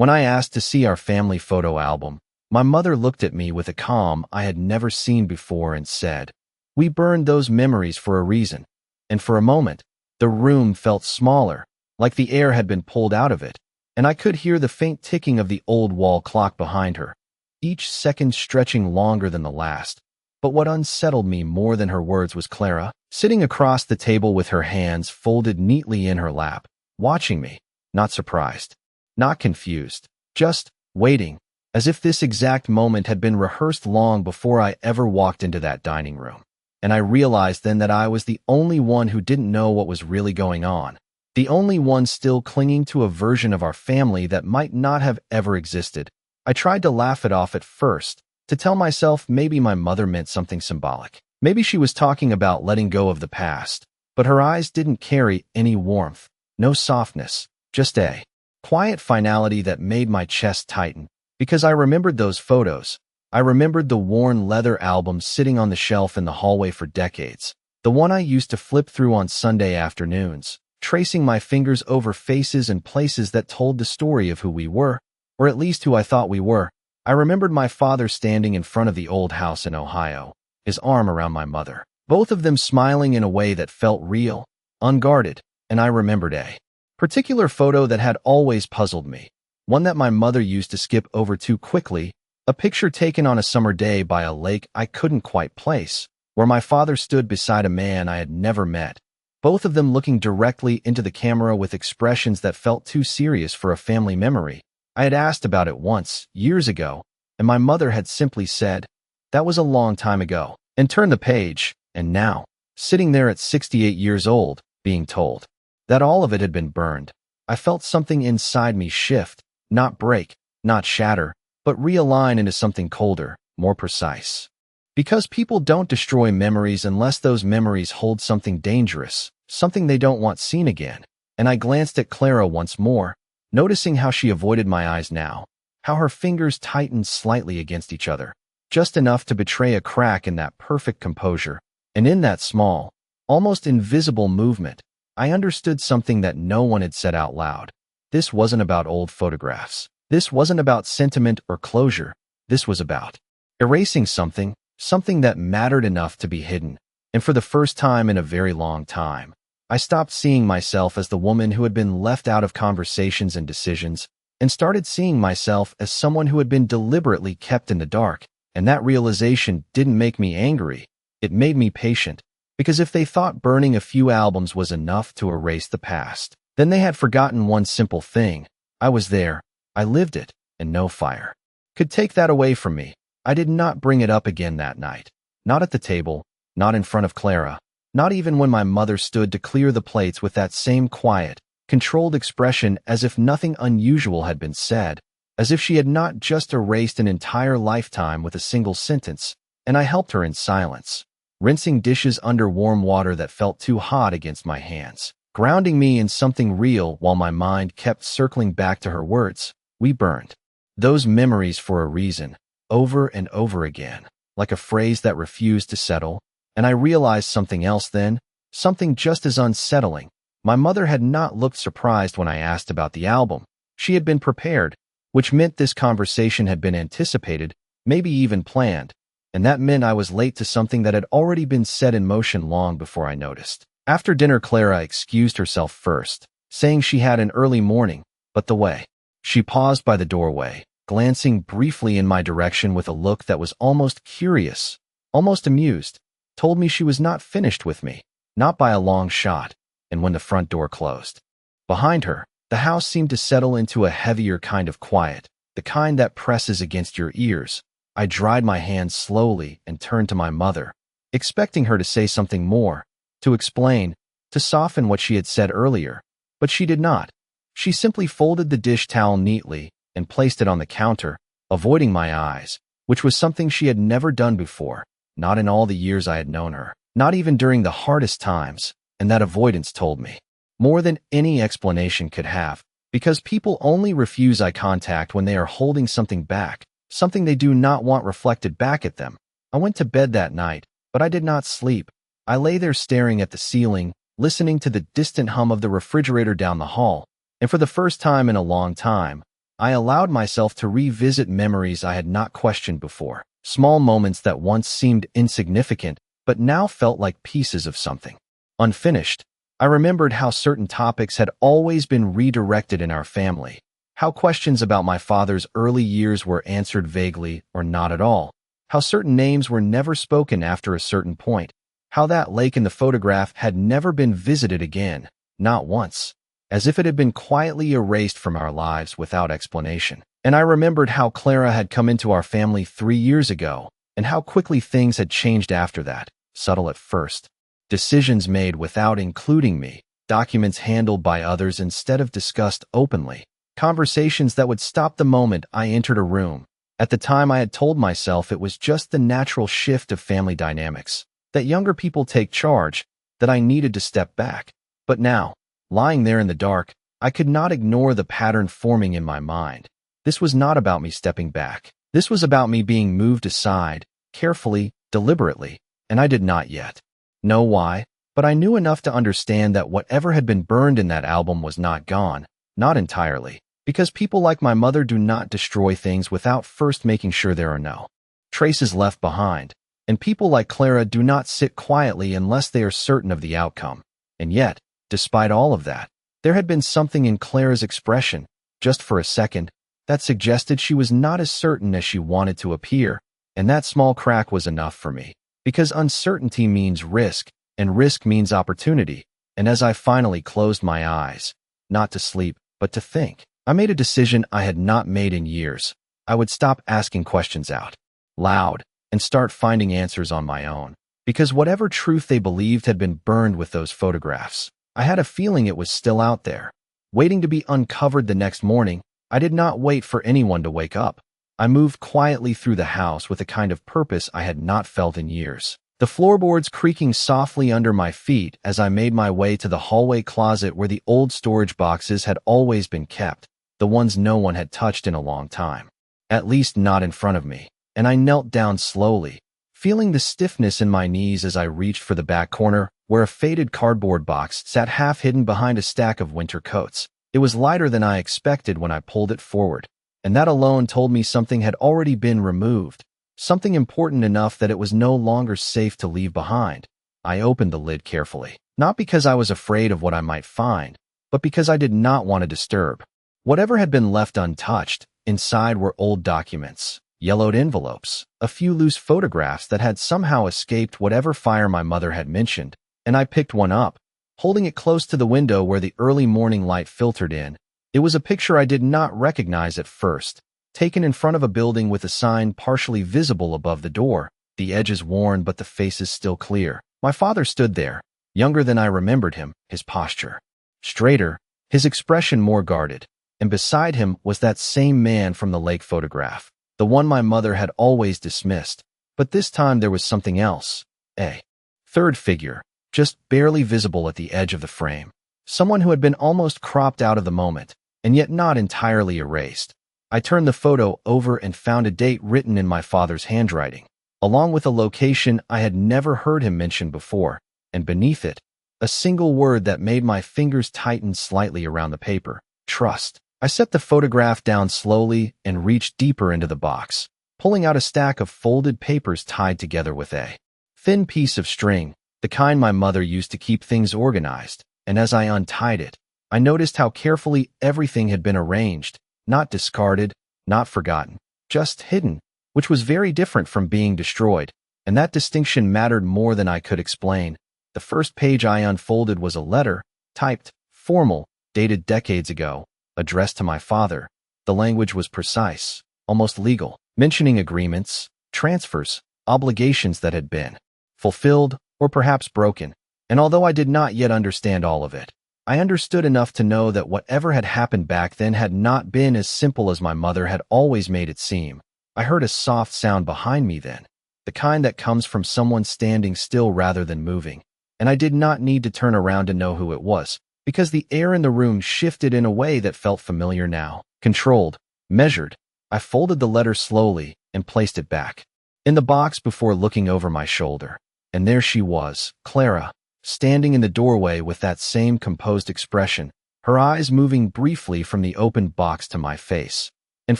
When I asked to see our family photo album, my mother looked at me with a calm I had never seen before and said, "We burned those memories for a reason." And for a moment, the room felt smaller, like the air had been pulled out of it, and I could hear the faint ticking of the old wall clock behind her, each second stretching longer than the last. But what unsettled me more than her words was Clara, sitting across the table with her hands folded neatly in her lap, watching me, not surprised, not confused, just waiting, as if this exact moment had been rehearsed long before I ever walked into that dining room. And I realized then that I was the only one who didn't know what was really going on, the only one still clinging to a version of our family that might not have ever existed. I tried to laugh it off at first, to tell myself maybe my mother meant something symbolic. Maybe she was talking about letting go of the past, but her eyes didn't carry any warmth, no softness, just a quiet finality that made my chest tighten, because I remembered those photos. I remembered the worn leather album sitting on the shelf in the hallway for decades, the one I used to flip through on Sunday afternoons, tracing my fingers over faces and places that told the story of who we were, or at least who I thought we were. I remembered my father standing in front of the old house in Ohio, his arm around my mother, both of them smiling in a way that felt real, unguarded, and I remembered a particular photo that had always puzzled me, one that my mother used to skip over too quickly, a picture taken on a summer day by a lake I couldn't quite place, where my father stood beside a man I had never met, both of them looking directly into the camera with expressions that felt too serious for a family memory. I had asked about it once, years ago, and my mother had simply said, "That was a long time ago," and turned the page. And now, sitting there at 68 years old, being told that all of it had been burned, I felt something inside me shift, not break, not shatter, but realign into something colder, more precise. Because people don't destroy memories unless those memories hold something dangerous, something they don't want seen again. And I glanced at Clara once more, noticing how she avoided my eyes now, how her fingers tightened slightly against each other, just enough to betray a crack in that perfect composure. And in that small, almost invisible movement, I understood something that no one had said out loud. This wasn't about old photographs. This wasn't about sentiment or closure. This was about erasing something, something that mattered enough to be hidden. And for the first time in a very long time, I stopped seeing myself as the woman who had been left out of conversations and decisions, and started seeing myself as someone who had been deliberately kept in the dark. And that realization didn't make me angry. It made me patient, because if they thought burning a few albums was enough to erase the past, then they had forgotten one simple thing. I was there. I lived it, and no fire could take that away from me. I did not bring it up again that night. Not at the table, not in front of Clara, not even when my mother stood to clear the plates with that same quiet, controlled expression as if nothing unusual had been said, as if she had not just erased an entire lifetime with a single sentence, and I helped her in silence, rinsing dishes under warm water that felt too hot against my hands, grounding me in something real while my mind kept circling back to her words. We burned those memories for a reason, over and over again, like a phrase that refused to settle. And I realized something else then, something just as unsettling. My mother had not looked surprised when I asked about the album. She had been prepared, which meant this conversation had been anticipated, maybe even planned. And that meant I was late to something that had already been set in motion long before I noticed. After dinner, Clara excused herself first, saying she had an early morning, but the way she paused by the doorway, glancing briefly in my direction with a look that was almost curious, almost amused, told me she was not finished with me, not by a long shot. And when the front door closed behind her, the house seemed to settle into a heavier kind of quiet, the kind that presses against your ears. I dried my hands slowly and turned to my mother, expecting her to say something more, to explain, to soften what she had said earlier, but she did not. She simply folded the dish towel neatly and placed it on the counter, avoiding my eyes, which was something she had never done before, not in all the years I had known her, not even during the hardest times, and that avoidance told me more than any explanation could have, because people only refuse eye contact when they are holding something back, something they do not want reflected back at them. I went to bed that night, but I did not sleep. I lay there staring at the ceiling, listening to the distant hum of the refrigerator down the hall, and for the first time in a long time, I allowed myself to revisit memories I had not questioned before, small moments that once seemed insignificant but now felt like pieces of something. Unfinished, I remembered how certain topics had always been redirected in our family, how questions about my father's early years were answered vaguely or not at all, how certain names were never spoken after a certain point, how that lake in the photograph had never been visited again, not once, as if it had been quietly erased from our lives without explanation. And I remembered how Clara had come into our family 3 years ago, and how quickly things had changed after that, subtle at first. Decisions made without including me, documents handled by others instead of discussed openly, conversations that would stop the moment I entered a room. At the time I had told myself it was just the natural shift of family dynamics, that younger people take charge, that I needed to step back. But now, lying there in the dark, I could not ignore the pattern forming in my mind. This was not about me stepping back. This was about me being moved aside, carefully, deliberately, and I did not yet know why, but I knew enough to understand that whatever had been burned in that album was not gone, not entirely, because people like my mother do not destroy things without first making sure there are no traces left behind, and people like Clara do not sit quietly unless they are certain of the outcome. And yet, despite all of that, there had been something in Clara's expression, just for a second, that suggested she was not as certain as she wanted to appear, and that small crack was enough for me. Because uncertainty means risk, and risk means opportunity, and as I finally closed my eyes, not to sleep, but to think, I made a decision I had not made in years. I would stop asking questions out loud and start finding answers on my own, because whatever truth they believed had been burned with those photographs. I had a feeling it was still out there, waiting to be uncovered the next morning. I did not wait for anyone to wake up. I moved quietly through the house with a kind of purpose I had not felt in years, the floorboards creaking softly under my feet as I made my way to the hallway closet where the old storage boxes had always been kept, the ones no one had touched in a long time, at least not in front of me, and I knelt down slowly, feeling the stiffness in my knees as I reached for the back corner, where a faded cardboard box sat half hidden behind a stack of winter coats. It was lighter than I expected when I pulled it forward, and that alone told me something had already been removed, something important enough that it was no longer safe to leave behind. I opened the lid carefully, not because I was afraid of what I might find, but because I did not want to disturb whatever had been left untouched. Inside were old documents, yellowed envelopes, a few loose photographs that had somehow escaped whatever fire my mother had mentioned, and I picked one up, holding it close to the window where the early morning light filtered in. It was a picture I did not recognize at first, taken in front of a building with a sign partially visible above the door, the edges worn but the faces still clear. My father stood there, younger than I remembered him, his posture straighter, his expression more guarded, and beside him was that same man from the lake photograph, the one my mother had always dismissed. But this time there was something else, a third figure, just barely visible at the edge of the frame, someone who had been almost cropped out of the moment, and yet not entirely erased. I turned the photo over and found a date written in my father's handwriting, along with a location I had never heard him mention before, and beneath it, a single word that made my fingers tighten slightly around the paper: trust. I set the photograph down slowly and reached deeper into the box, pulling out a stack of folded papers tied together with a thin piece of string, the kind my mother used to keep things organized, and as I untied it, I noticed how carefully everything had been arranged, not discarded, not forgotten, just hidden, which was very different from being destroyed, and that distinction mattered more than I could explain. The first page I unfolded was a letter, typed, formal, dated decades ago, addressed to my father. The language was precise, almost legal, mentioning agreements, transfers, obligations that had been fulfilled or perhaps broken, and although I did not yet understand all of it, I understood enough to know that whatever had happened back then had not been as simple as my mother had always made it seem. I heard a soft sound behind me then, the kind that comes from someone standing still rather than moving, and I did not need to turn around to know who it was, because the air in the room shifted in a way that felt familiar now, controlled, measured. I folded the letter slowly and placed it back in the box before looking over my shoulder, and there she was, Clara, standing in the doorway with that same composed expression, her eyes moving briefly from the open box to my face. And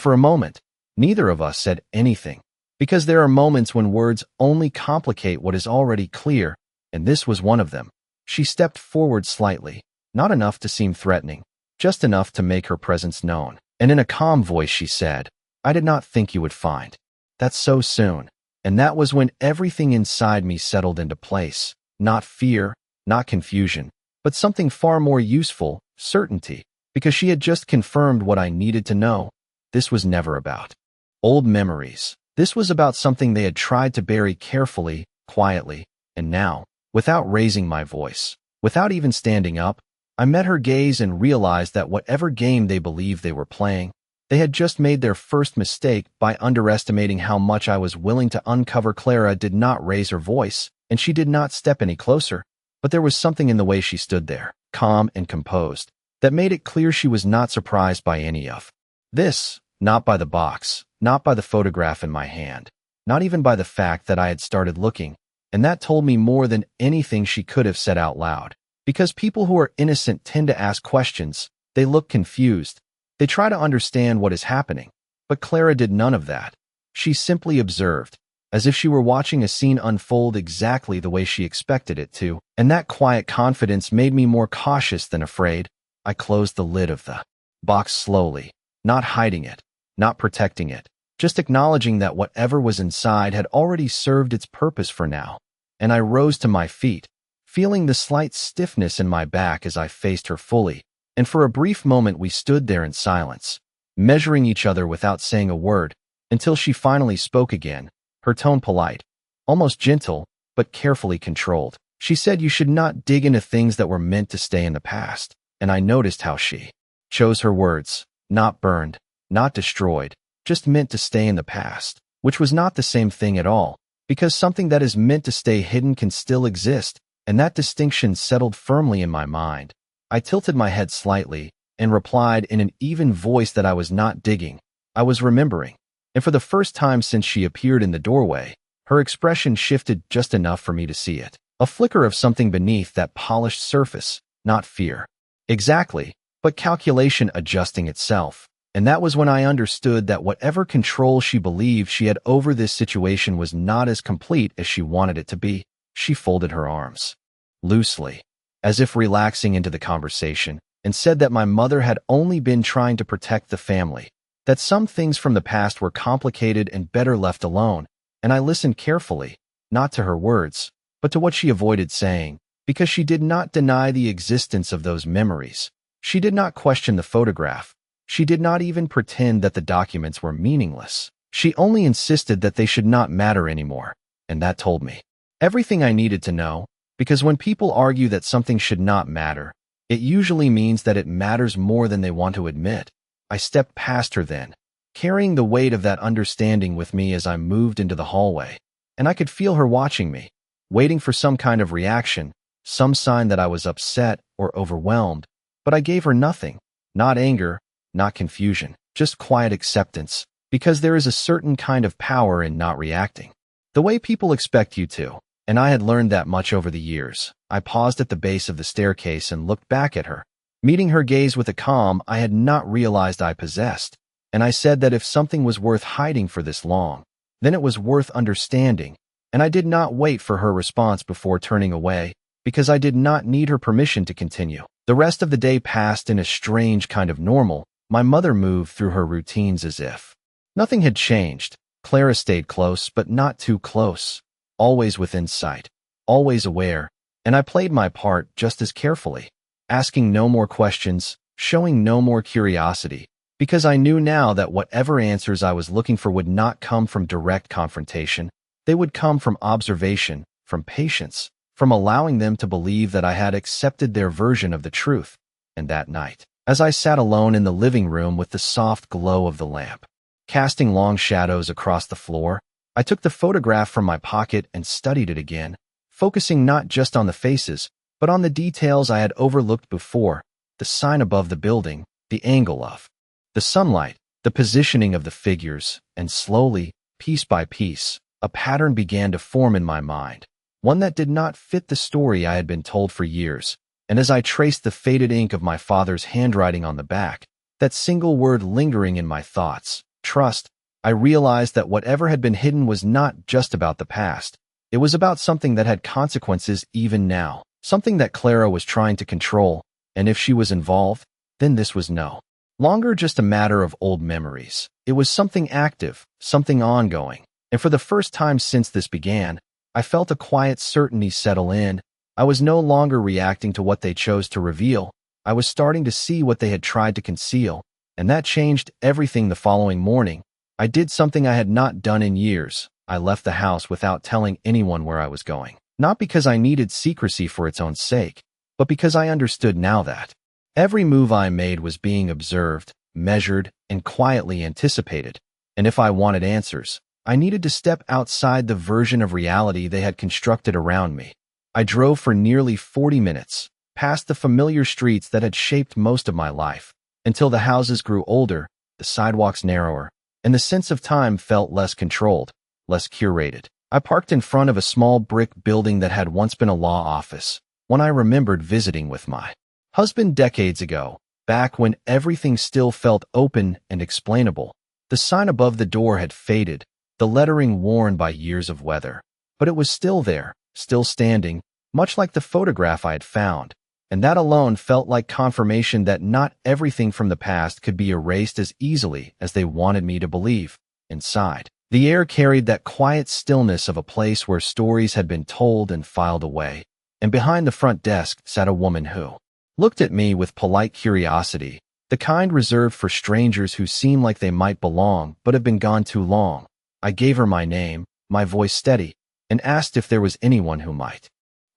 for a moment, neither of us said anything, because there are moments when words only complicate what is already clear, and this was one of them. She stepped forward slightly, not enough to seem threatening, just enough to make her presence known. And in a calm voice she said, "I did not think you would find that so soon." And that was when everything inside me settled into place. Not fear, not confusion, but something far more useful, certainty, because she had just confirmed what I needed to know. This was never about old memories. This was about something they had tried to bury carefully, quietly, and now, without raising my voice, without even standing up, I met her gaze and realized that whatever game they believed they were playing, they had just made their first mistake by underestimating how much I was willing to uncover. Clara did not raise her voice, and she did not step any closer, but there was something in the way she stood there, calm and composed, that made it clear she was not surprised by any of this, not by the box, not by the photograph in my hand, not even by the fact that I had started looking, and that told me more than anything she could have said out loud. Because people who are innocent tend to ask questions, they look confused, they try to understand what is happening. But Clara did none of that. She simply observed, as if she were watching a scene unfold exactly the way she expected it to, and that quiet confidence made me more cautious than afraid. I closed the lid of the box slowly, not hiding it, not protecting it, just acknowledging that whatever was inside had already served its purpose for now. And I rose to my feet, feeling the slight stiffness in my back as I faced her fully, and for a brief moment we stood there in silence, measuring each other without saying a word, until she finally spoke again, her tone polite, almost gentle, but carefully controlled. She said you should not dig into things that were meant to stay in the past, and I noticed how she chose her words, not burned, not destroyed, just meant to stay in the past, which was not the same thing at all, because something that is meant to stay hidden can still exist, and that distinction settled firmly in my mind. I tilted my head slightly and replied in an even voice that I was not digging. I was remembering. And for the first time since she appeared in the doorway, her expression shifted just enough for me to see it. A flicker of something beneath that polished surface, not fear. Exactly, but calculation adjusting itself. And that was when I understood that whatever control she believed she had over this situation was not as complete as she wanted it to be. She folded her arms loosely, as if relaxing into the conversation, and said that my mother had only been trying to protect the family, that some things from the past were complicated and better left alone, and I listened carefully, not to her words, but to what she avoided saying, because she did not deny the existence of those memories. She did not question the photograph. She did not even pretend that the documents were meaningless. She only insisted that they should not matter anymore, and that told me everything I needed to know, because when people argue that something should not matter, it usually means that it matters more than they want to admit. I stepped past her then, carrying the weight of that understanding with me as I moved into the hallway, and I could feel her watching me, waiting for some kind of reaction, some sign that I was upset or overwhelmed, but I gave her nothing, not anger, not confusion, just quiet acceptance, because there is a certain kind of power in not reacting the way people expect you to. And I had learned that much over the years. I paused at the base of the staircase and looked back at her, meeting her gaze with a calm I had not realized I possessed. And I said that if something was worth hiding for this long, then it was worth understanding. And I did not wait for her response before turning away, because I did not need her permission to continue. The rest of the day passed in a strange kind of normal. My mother moved through her routines as if nothing had changed. Clara stayed close, but not too close. Always within sight, always aware, and I played my part just as carefully, asking no more questions, showing no more curiosity, because I knew now that whatever answers I was looking for would not come from direct confrontation. They would come from observation, from patience, from allowing them to believe that I had accepted their version of the truth. And that night, as I sat alone in the living room with the soft glow of the lamp, casting long shadows across the floor, I took the photograph from my pocket and studied it again, focusing not just on the faces, but on the details I had overlooked before, the sign above the building, the angle of the sunlight, the positioning of the figures, and slowly, piece by piece, a pattern began to form in my mind, one that did not fit the story I had been told for years. And as I traced the faded ink of my father's handwriting on the back, that single word lingering in my thoughts. Trust. I realized that whatever had been hidden was not just about the past. It was about something that had consequences even now, something that Clara was trying to control, and if she was involved, then this was no longer just a matter of old memories. It was something active, something ongoing, and for the first time since this began, I felt a quiet certainty settle in. I was no longer reacting to what they chose to reveal. I was starting to see what they had tried to conceal, and that changed everything. The following morning, I did something I had not done in years. I left the house without telling anyone where I was going. Not because I needed secrecy for its own sake, but because I understood now that every move I made was being observed, measured, and quietly anticipated. And if I wanted answers, I needed to step outside the version of reality they had constructed around me. I drove for nearly 40 minutes, past the familiar streets that had shaped most of my life, until the houses grew older, the sidewalks narrower, and the sense of time felt less controlled, less curated. I parked in front of a small brick building that had once been a law office, one I remembered visiting with my husband decades ago, back when everything still felt open and explainable. The sign above the door had faded, the lettering worn by years of weather, but it was still there, still standing, much like the photograph I had found, and that alone felt like confirmation that not everything from the past could be erased as easily as they wanted me to believe. Inside, the air carried that quiet stillness of a place where stories had been told and filed away, and behind the front desk sat a woman who looked at me with polite curiosity, the kind reserved for strangers who seem like they might belong but have been gone too long. I gave her my name, my voice steady, and asked if there was anyone who might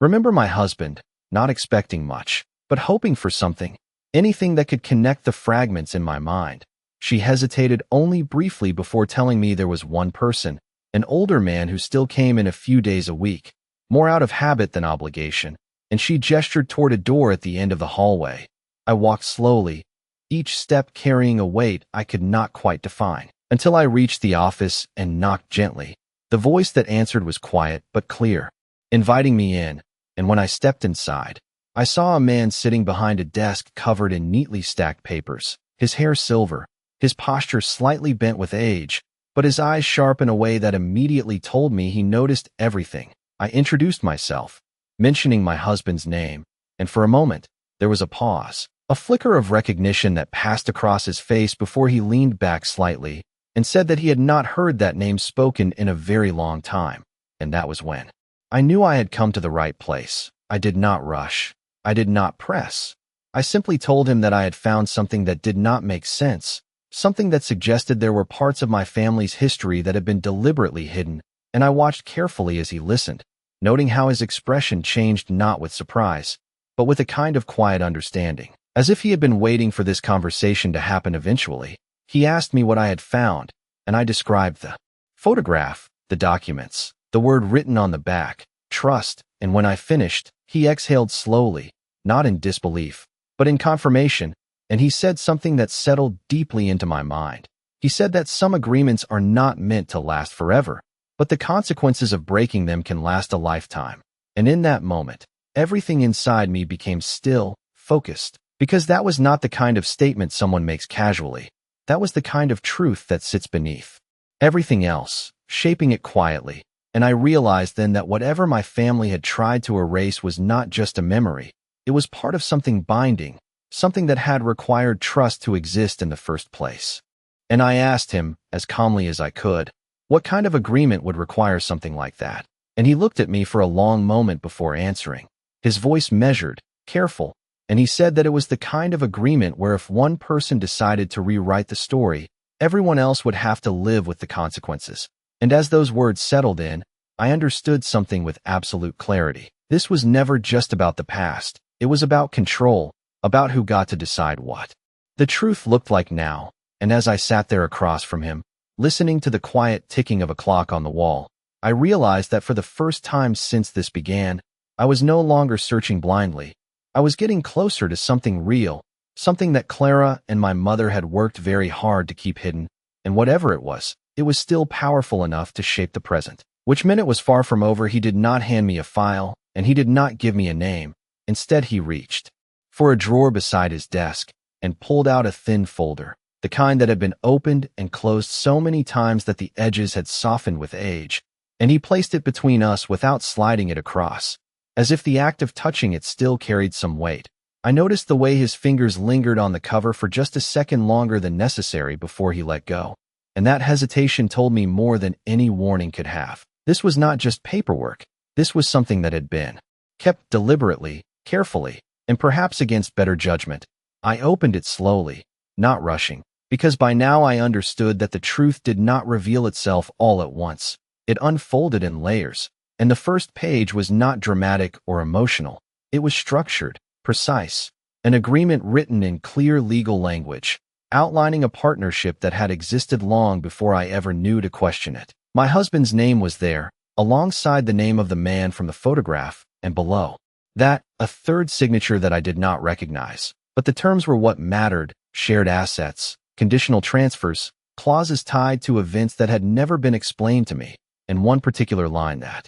remember my husband, not expecting much, but hoping for something, anything that could connect the fragments in my mind. She hesitated only briefly before telling me there was one person, an older man who still came in a few days a week, more out of habit than obligation, and she gestured toward a door at the end of the hallway. I walked slowly, each step carrying a weight I could not quite define, until I reached the office and knocked gently. The voice that answered was quiet but clear, inviting me in, and when I stepped inside, I saw a man sitting behind a desk covered in neatly stacked papers, his hair silver, his posture slightly bent with age, but his eyes sharp in a way that immediately told me he noticed everything. I introduced myself, mentioning my husband's name, and for a moment, there was a pause, a flicker of recognition that passed across his face before he leaned back slightly and said that he had not heard that name spoken in a very long time, and that was when I knew I had come to the right place. I did not rush. I did not press. I simply told him that I had found something that did not make sense, something that suggested there were parts of my family's history that had been deliberately hidden, and I watched carefully as he listened, noting how his expression changed not with surprise, but with a kind of quiet understanding. As if he had been waiting for this conversation to happen eventually, he asked me what I had found, and I described the photograph, the documents, the word written on the back, trust, and when I finished, he exhaled slowly, not in disbelief, but in confirmation, and he said something that settled deeply into my mind. He said that some agreements are not meant to last forever, but the consequences of breaking them can last a lifetime. And in that moment, everything inside me became still, focused, because that was not the kind of statement someone makes casually. That was the kind of truth that sits beneath everything else, shaping it quietly. And I realized then that whatever my family had tried to erase was not just a memory. It was part of something binding, something that had required trust to exist in the first place. And I asked him, as calmly as I could, what kind of agreement would require something like that? And he looked at me for a long moment before answering. His voice measured, careful, and he said that it was the kind of agreement where if one person decided to rewrite the story, everyone else would have to live with the consequences. And as those words settled in, I understood something with absolute clarity. This was never just about the past. It was about control, about who got to decide what the truth looked like now. And as I sat there across from him, listening to the quiet ticking of a clock on the wall, I realized that for the first time since this began, I was no longer searching blindly. I was getting closer to something real, something that Clara and my mother had worked very hard to keep hidden, and whatever it was still powerful enough to shape the present. Which meant it was far from over. He did not hand me a file, and he did not give me a name. Instead, he reached for a drawer beside his desk, and pulled out a thin folder, the kind that had been opened and closed so many times that the edges had softened with age, and he placed it between us without sliding it across, as if the act of touching it still carried some weight. I noticed the way his fingers lingered on the cover for just a second longer than necessary before he let go, and that hesitation told me more than any warning could have. This was not just paperwork. This was something that had been kept deliberately, carefully, and perhaps against better judgment. I opened it slowly, not rushing, because by now I understood that the truth did not reveal itself all at once. It unfolded in layers, and the first page was not dramatic or emotional. It was structured, precise, an agreement written in clear legal language, outlining a partnership that had existed long before I ever knew to question it. My husband's name was there, alongside the name of the man from the photograph, and below that, a third signature that I did not recognize. But the terms were what mattered: shared assets, conditional transfers, clauses tied to events that had never been explained to me, and one particular line that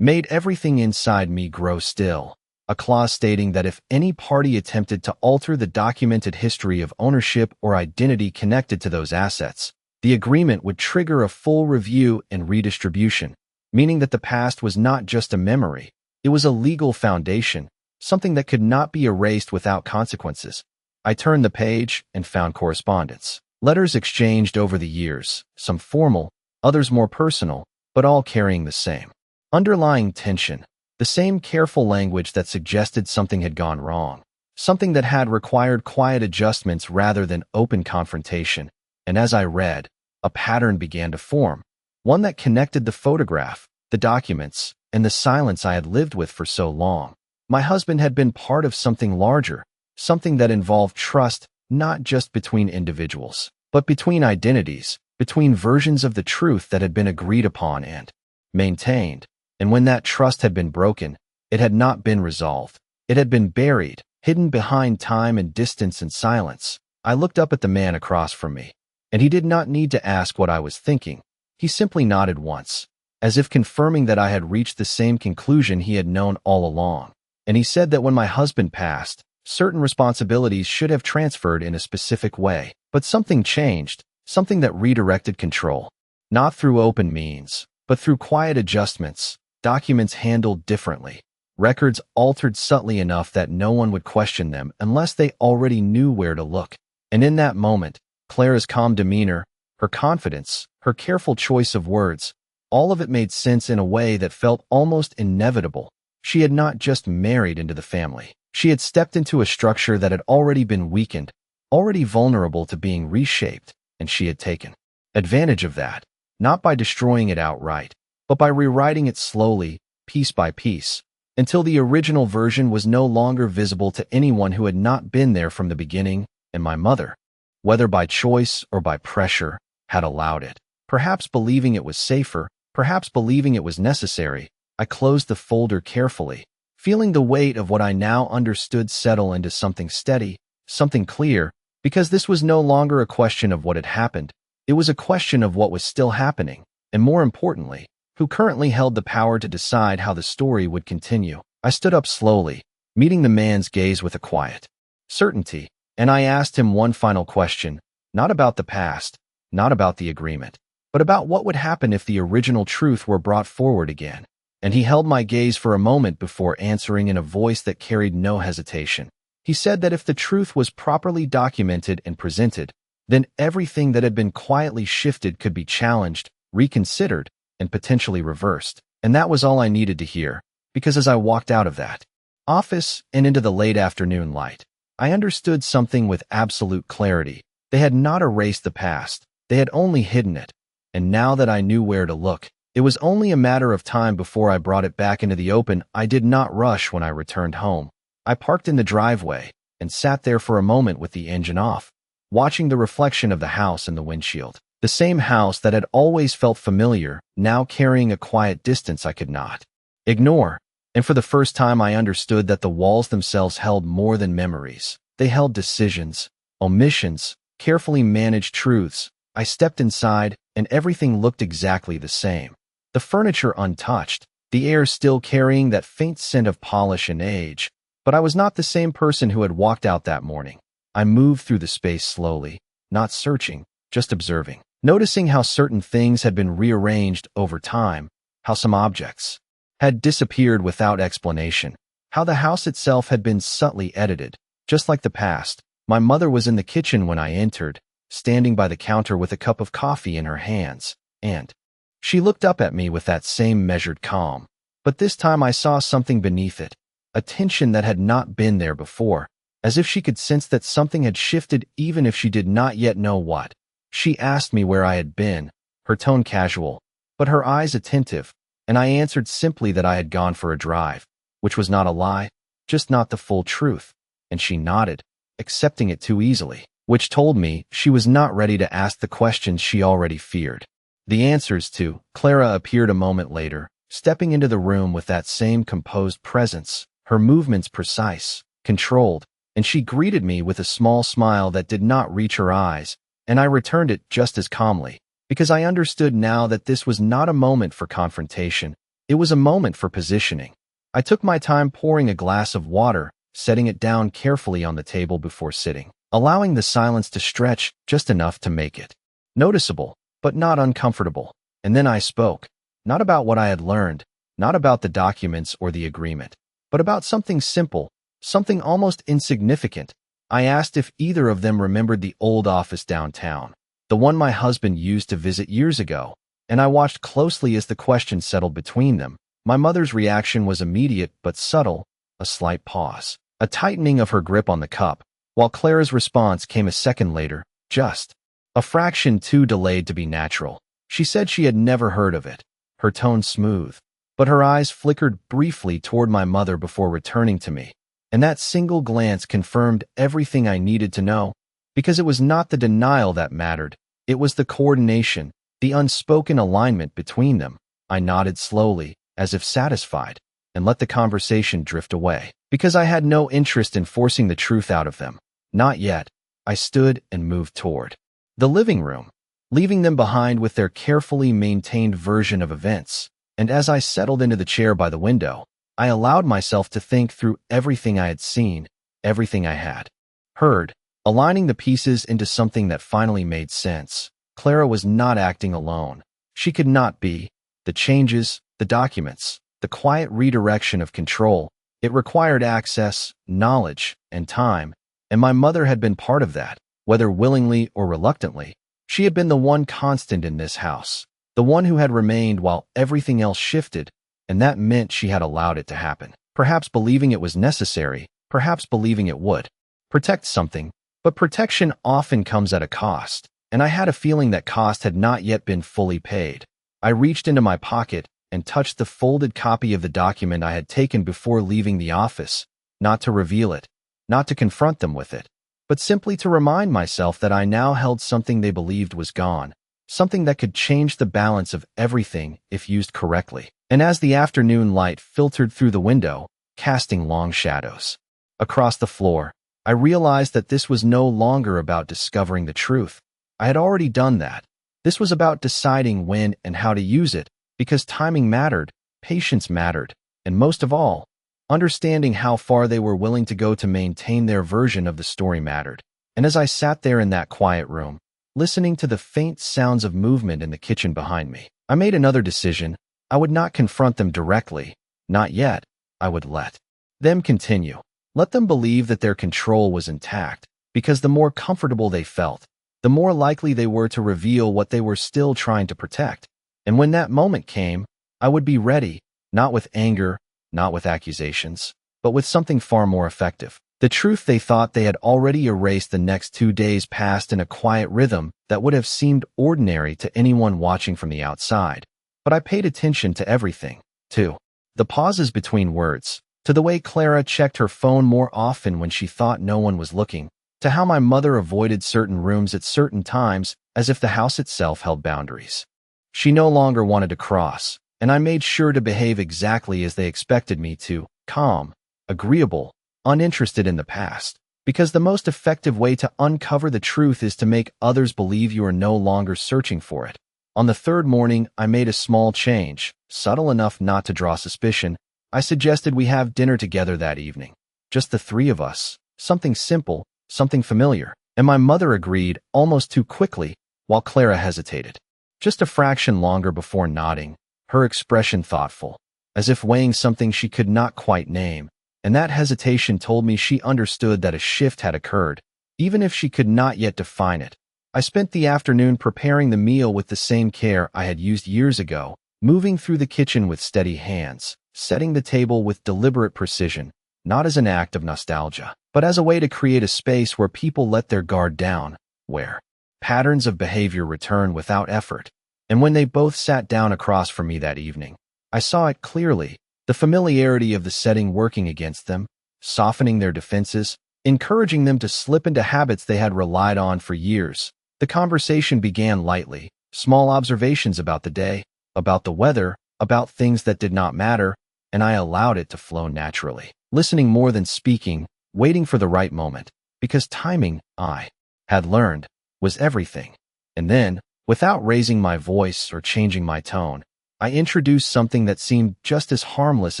made everything inside me grow still. A clause stating that if any party attempted to alter the documented history of ownership or identity connected to those assets, the agreement would trigger a full review and redistribution, meaning that the past was not just a memory, it was a legal foundation, something that could not be erased without consequences. I turned the page and found correspondence. Letters exchanged over the years, some formal, others more personal, but all carrying the same underlying tension, the same careful language that suggested something had gone wrong, something that had required quiet adjustments rather than open confrontation. And as I read, a pattern began to form, one that connected the photograph, the documents, and the silence I had lived with for so long. My husband had been part of something larger, something that involved trust, not just between individuals, but between identities, between versions of the truth that had been agreed upon and maintained. And when that trust had been broken, it had not been resolved. It had been buried, hidden behind time and distance and silence. I looked up at the man across from me, and he did not need to ask what I was thinking. He simply nodded once, as if confirming that I had reached the same conclusion he had known all along. And he said that when my husband passed, certain responsibilities should have transferred in a specific way. But something changed, something that redirected control. Not through open means, but through quiet adjustments, documents handled differently, records altered subtly enough that no one would question them unless they already knew where to look. And in that moment, Clara's calm demeanor, her confidence, her careful choice of words, all of it made sense in a way that felt almost inevitable. She had not just married into the family. She had stepped into a structure that had already been weakened, already vulnerable to being reshaped, and she had taken advantage of that, not by destroying it outright, but by rewriting it slowly, piece by piece, until the original version was no longer visible to anyone who had not been there from the beginning. And my mother, whether by choice or by pressure, had allowed it. Perhaps believing it was safer, perhaps believing it was necessary. I closed the folder carefully, feeling the weight of what I now understood settle into something steady, something clear, because this was no longer a question of what had happened. It was a question of what was still happening, and more importantly, who currently held the power to decide how the story would continue. I stood up slowly, meeting the man's gaze with a quiet certainty, and I asked him one final question, not about the past, not about the agreement, but about what would happen if the original truth were brought forward again. And he held my gaze for a moment before answering in a voice that carried no hesitation. He said that if the truth was properly documented and presented, then everything that had been quietly shifted could be challenged, reconsidered, and potentially reversed. And that was all I needed to hear, because as I walked out of that office and into the late afternoon light, I understood something with absolute clarity. They had not erased the past, they had only hidden it. And now that I knew where to look, it was only a matter of time before I brought it back into the open. I did not rush when I returned home. I parked in the driveway and sat there for a moment with the engine off, watching the reflection of the house in the windshield. The same house that had always felt familiar, now carrying a quiet distance I could not ignore. And for the first time I understood that the walls themselves held more than memories. They held decisions, omissions, carefully managed truths. I stepped inside, and everything looked exactly the same. The furniture untouched, the air still carrying that faint scent of polish and age. But I was not the same person who had walked out that morning. I moved through the space slowly, not searching, just observing, noticing how certain things had been rearranged over time, how some objects had disappeared without explanation, how the house itself had been subtly edited. Just like the past, my mother was in the kitchen when I entered, standing by the counter with a cup of coffee in her hands, and she looked up at me with that same measured calm. But this time I saw something beneath it, a tension that had not been there before, as if she could sense that something had shifted even if she did not yet know what. She asked me where I had been, her tone casual, but her eyes attentive, and I answered simply that I had gone for a drive, which was not a lie, just not the full truth, and she nodded, accepting it too easily, which told me she was not ready to ask the questions she already feared. The answers to Clara appeared a moment later, stepping into the room with that same composed presence, her movements precise, controlled, and she greeted me with a small smile that did not reach her eyes, and I returned it just as calmly, because I understood now that this was not a moment for confrontation, it was a moment for positioning. I took my time pouring a glass of water, setting it down carefully on the table before sitting, allowing the silence to stretch just enough to make it noticeable, but not uncomfortable. And then I spoke, not about what I had learned, not about the documents or the agreement, but about something simple, something almost insignificant. I asked if either of them remembered the old office downtown, the one my husband used to visit years ago, and I watched closely as the question settled between them. My mother's reaction was immediate but subtle, a slight pause, a tightening of her grip on the cup, while Clara's response came a second later, just a fraction too delayed to be natural. She said she had never heard of it, her tone smooth, but her eyes flickered briefly toward my mother before returning to me. And that single glance confirmed everything I needed to know, because it was not the denial that mattered, it was the coordination, the unspoken alignment between them. I nodded slowly, as if satisfied, and let the conversation drift away, because I had no interest in forcing the truth out of them. Not yet. I stood and moved toward the living room, leaving them behind with their carefully maintained version of events. And as I settled into the chair by the window, I allowed myself to think through everything I had seen, everything I had heard, aligning the pieces into something that finally made sense. Clara was not acting alone. She could not be. The changes, the documents, the quiet redirection of control, it required access, knowledge, and time, and my mother had been part of that, whether willingly or reluctantly. She had been the one constant in this house, the one who had remained while everything else shifted, and that meant she had allowed it to happen. Perhaps believing it was necessary, perhaps believing it would protect something, but protection often comes at a cost, and I had a feeling that cost had not yet been fully paid. I reached into my pocket and touched the folded copy of the document I had taken before leaving the office, not to reveal it, not to confront them with it, but simply to remind myself that I now held something they believed was gone, something that could change the balance of everything if used correctly. And as the afternoon light filtered through the window, casting long shadows across the floor, I realized that this was no longer about discovering the truth. I had already done that. This was about deciding when and how to use it, because timing mattered, patience mattered, and most of all, understanding how far they were willing to go to maintain their version of the story mattered. And as I sat there in that quiet room, listening to the faint sounds of movement in the kitchen behind me, I made another decision. I would not confront them directly, not yet. I would let them continue. Let them believe that their control was intact, because the more comfortable they felt, the more likely they were to reveal what they were still trying to protect. And when that moment came, I would be ready, not with anger, not with accusations, but with something far more effective. The truth they thought they had already erased. The next 2 days passed in a quiet rhythm that would have seemed ordinary to anyone watching from the outside. But I paid attention to everything, to the pauses between words, to the way Clara checked her phone more often when she thought no one was looking, to how my mother avoided certain rooms at certain times as if the house itself held boundaries she no longer wanted to cross, and I made sure to behave exactly as they expected me to, calm, agreeable, uninterested in the past, because the most effective way to uncover the truth is to make others believe you are no longer searching for it. On the third morning, I made a small change, subtle enough not to draw suspicion. I suggested we have dinner together that evening. Just the three of us, something simple, something familiar, and my mother agreed almost too quickly while Clara hesitated. Just a fraction longer before nodding, her expression thoughtful, as if weighing something she could not quite name, and that hesitation told me she understood that a shift had occurred, even if she could not yet define it. I spent the afternoon preparing the meal with the same care I had used years ago, moving through the kitchen with steady hands, setting the table with deliberate precision, not as an act of nostalgia, but as a way to create a space where people let their guard down, where patterns of behavior return without effort. And when they both sat down across from me that evening, I saw it clearly, the familiarity of the setting working against them, softening their defenses, encouraging them to slip into habits they had relied on for years. The conversation began lightly, small observations about the day, about the weather, about things that did not matter, and I allowed it to flow naturally, listening more than speaking, waiting for the right moment, because timing, I had learned, was everything. And then, without raising my voice or changing my tone, I introduced something that seemed just as harmless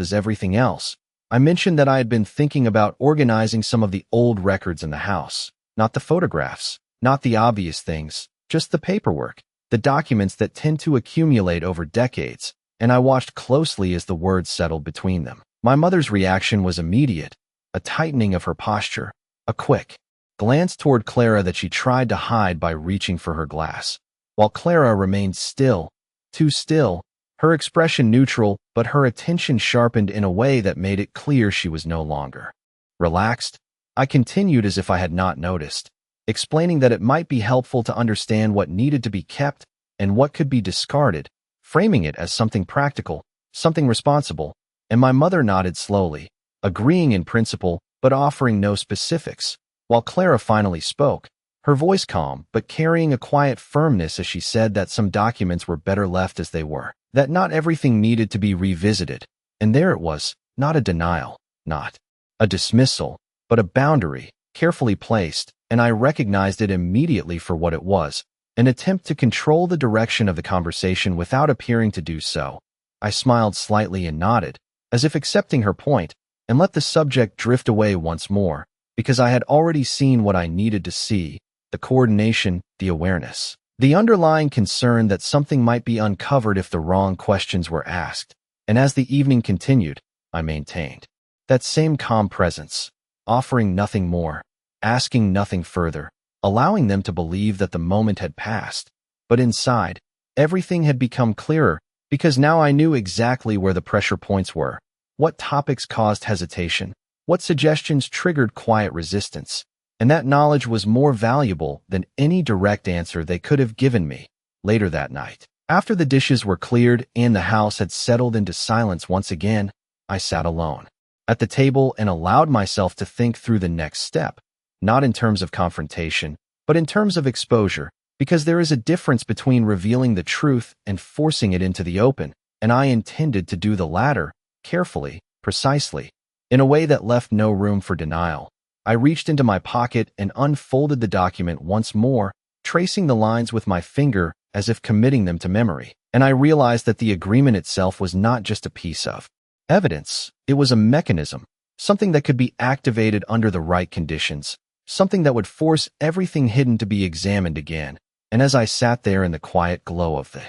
as everything else. I mentioned that I had been thinking about organizing some of the old records in the house, not the photographs, not the obvious things, just the paperwork, the documents that tend to accumulate over decades, and I watched closely as the words settled between them. My mother's reaction was immediate, a tightening of her posture, a quick glance toward Clara that she tried to hide by reaching for her glass, while Clara remained still, too still, her expression neutral, but her attention sharpened in a way that made it clear she was no longer relaxed. I continued as if I had not noticed, explaining that it might be helpful to understand what needed to be kept and what could be discarded, framing it as something practical, something responsible, and my mother nodded slowly, agreeing in principle but offering no specifics, while Clara finally spoke, her voice calm but carrying a quiet firmness as she said that some documents were better left as they were, that not everything needed to be revisited, and there it was, not a denial, not a dismissal, but a boundary, carefully placed, and I recognized it immediately for what it was, an attempt to control the direction of the conversation without appearing to do so. I smiled slightly and nodded, as if accepting her point, and let the subject drift away once more, because I had already seen what I needed to see, the coordination, the awareness, the underlying concern that something might be uncovered if the wrong questions were asked. And as the evening continued, I maintained that same calm presence, offering nothing more, asking nothing further, allowing them to believe that the moment had passed. But inside, everything had become clearer, because now I knew exactly where the pressure points were, what topics caused hesitation, what suggestions triggered quiet resistance, and that knowledge was more valuable than any direct answer they could have given me. Later that night, after the dishes were cleared and the house had settled into silence once again, I sat alone at the table and allowed myself to think through the next step, not in terms of confrontation, but in terms of exposure, because there is a difference between revealing the truth and forcing it into the open, and I intended to do the latter, carefully, precisely, in a way that left no room for denial. I reached into my pocket and unfolded the document once more, tracing the lines with my finger as if committing them to memory, and I realized that the agreement itself was not just a piece of evidence, it was a mechanism, something that could be activated under the right conditions, something that would force everything hidden to be examined again. And as I sat there in the quiet glow of the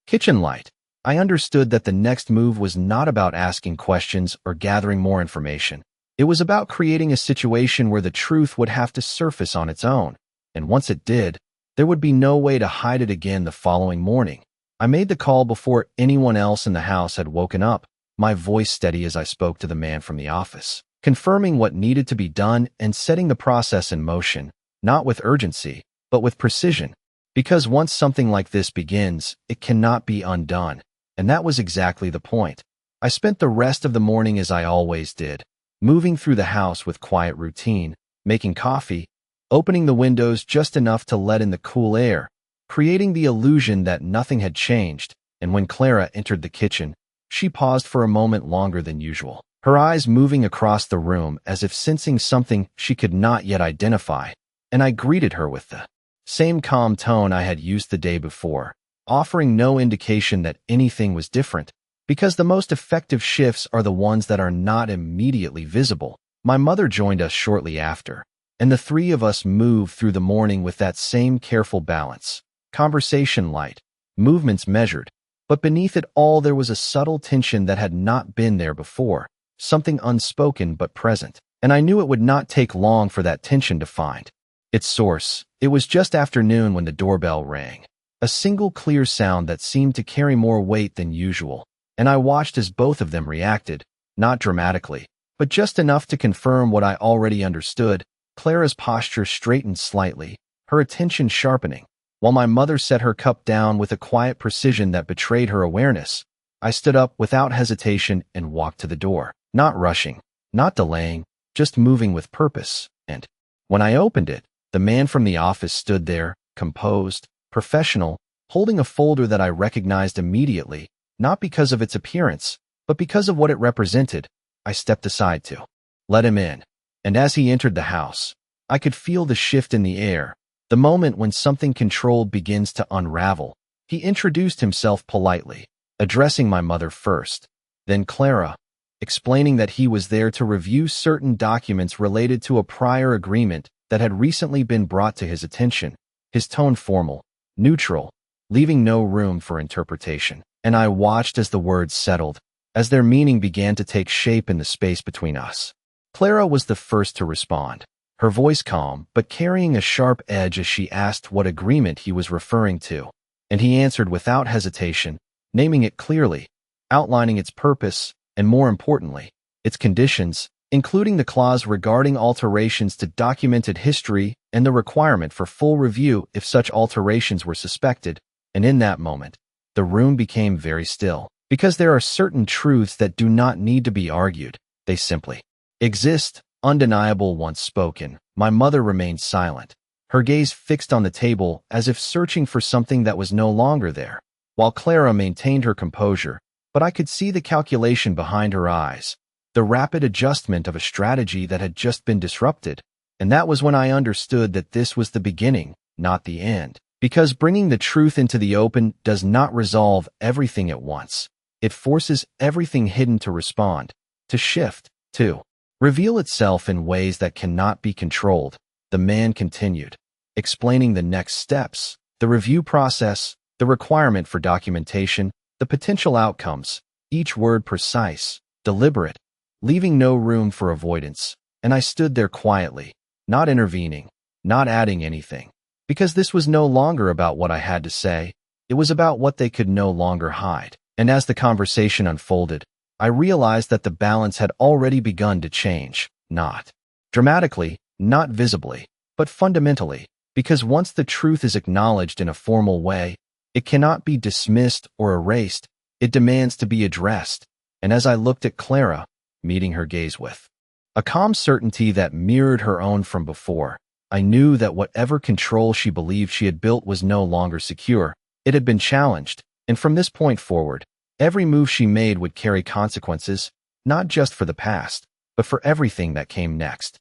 kitchen light, I understood that the next move was not about asking questions or gathering more information. It was about creating a situation where the truth would have to surface on its own, and once it did, there would be no way to hide it again the following morning. I made the call before anyone else in the house had woken up, my voice steady as I spoke to the man from the office, confirming what needed to be done and setting the process in motion, not with urgency, but with precision. Because once something like this begins, it cannot be undone. And that was exactly the point. I spent the rest of the morning as I always did, moving through the house with quiet routine, making coffee, opening the windows just enough to let in the cool air, creating the illusion that nothing had changed. And when Clara entered the kitchen, she paused for a moment longer than usual, her eyes moving across the room as if sensing something she could not yet identify, and I greeted her with the same calm tone I had used the day before, offering no indication that anything was different, because the most effective shifts are the ones that are not immediately visible. My mother joined us shortly after, and the three of us moved through the morning with that same careful balance. Conversation light, movements measured, but beneath it all there was a subtle tension that had not been there before, something unspoken but present. And I knew it would not take long for that tension to find its source. It was just afternoon when the doorbell rang. A single clear sound that seemed to carry more weight than usual, and I watched as both of them reacted, not dramatically, but just enough to confirm what I already understood. Clara's posture straightened slightly, her attention sharpening, while my mother set her cup down with a quiet precision that betrayed her awareness. I stood up without hesitation and walked to the door, not rushing, not delaying, just moving with purpose. And when I opened it, the man from the office stood there, composed, professional, holding a folder that I recognized immediately, not because of its appearance, but because of what it represented. I stepped aside to let him in, and as he entered the house, I could feel the shift in the air, the moment when something controlled begins to unravel. He introduced himself politely, addressing my mother first, then Clara, explaining that he was there to review certain documents related to a prior agreement that had recently been brought to his attention, his tone formal, neutral, leaving no room for interpretation. And I watched as the words settled, as their meaning began to take shape in the space between us. Clara was the first to respond, her voice calm but carrying a sharp edge as she asked what agreement he was referring to. And he answered without hesitation, naming it clearly, outlining its purpose, and more importantly, its conditions, including the clause regarding alterations to documented history and the requirement for full review if such alterations were suspected. And in that moment, the room became very still, because there are certain truths that do not need to be argued, they simply exist, undeniable once spoken. My mother remained silent, her gaze fixed on the table as if searching for something that was no longer there, while Clara maintained her composure, but I could see the calculation behind her eyes, the rapid adjustment of a strategy that had just been disrupted. And that was when I understood that this was the beginning, not the end. Because bringing the truth into the open does not resolve everything at once. It forces everything hidden to respond, to shift, to reveal itself in ways that cannot be controlled. The man continued, explaining the next steps, the review process, the requirement for documentation, the potential outcomes, each word precise, deliberate, leaving no room for avoidance. And I stood there quietly, not intervening, not adding anything. Because this was no longer about what I had to say, it was about what they could no longer hide. And as the conversation unfolded, I realized that the balance had already begun to change, not dramatically, not visibly, but fundamentally, because once the truth is acknowledged in a formal way, it cannot be dismissed or erased, it demands to be addressed. And as I looked at Clara, meeting her gaze with a calm certainty that mirrored her own from before, I knew that whatever control she believed she had built was no longer secure. It had been challenged, and from this point forward, every move she made would carry consequences, not just for the past, but for everything that came next.